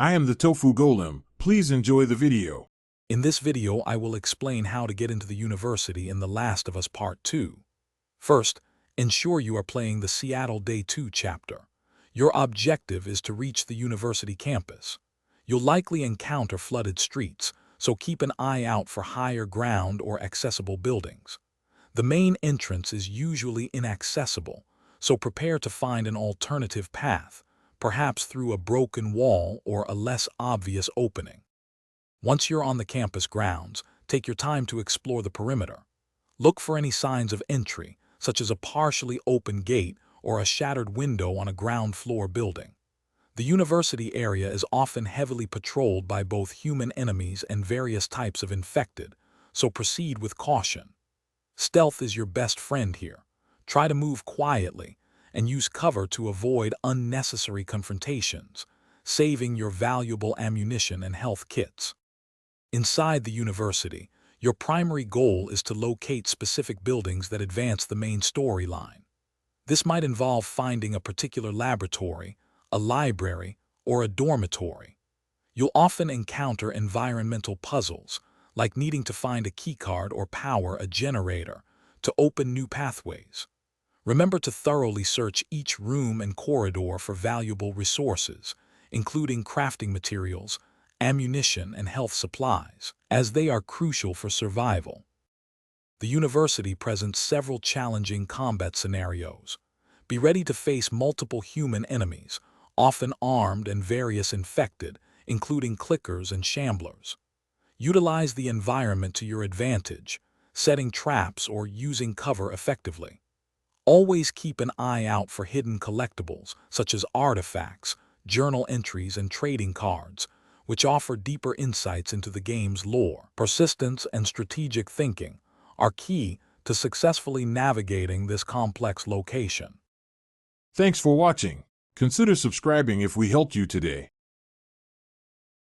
I am the Tofu Golem. Please enjoy the video. In this video, I will explain how to get into the university in The Last of Us Part 2. First, ensure you are playing the Seattle Day 2 chapter. Your objective is to reach the university campus. You'll likely encounter flooded streets, so keep an eye out for higher ground or accessible buildings. The main entrance is usually inaccessible, so prepare to find an alternative path, perhaps through a broken wall or a less obvious opening. Once you're on the campus grounds, take your time to explore the perimeter. Look for any signs of entry, such as a partially open gate or a shattered window on a ground floor building. The university area is often heavily patrolled by both human enemies and various types of infected, so proceed with caution. Stealth is your best friend here. Try to move quietly and use cover to avoid unnecessary confrontations, saving your valuable ammunition and health kits. Inside the university, your primary goal is to locate specific buildings that advance the main storyline. This might involve finding a particular laboratory, a library, or a dormitory. You'll often encounter environmental puzzles, like needing to find a keycard or power a generator to open new pathways. Remember to thoroughly search each room and corridor for valuable resources, including crafting materials, ammunition, and health supplies, as they are crucial for survival. The university presents several challenging combat scenarios. Be ready to face multiple human enemies, often armed and various infected, including clickers and shamblers. Utilize the environment to your advantage, setting traps or using cover effectively. Always keep an eye out for hidden collectibles, such as artifacts, journal entries, and trading cards, which offer deeper insights into the game's lore. Persistence and strategic thinking are key to successfully navigating this complex location. Thanks for watching. Consider subscribing if we helped you today.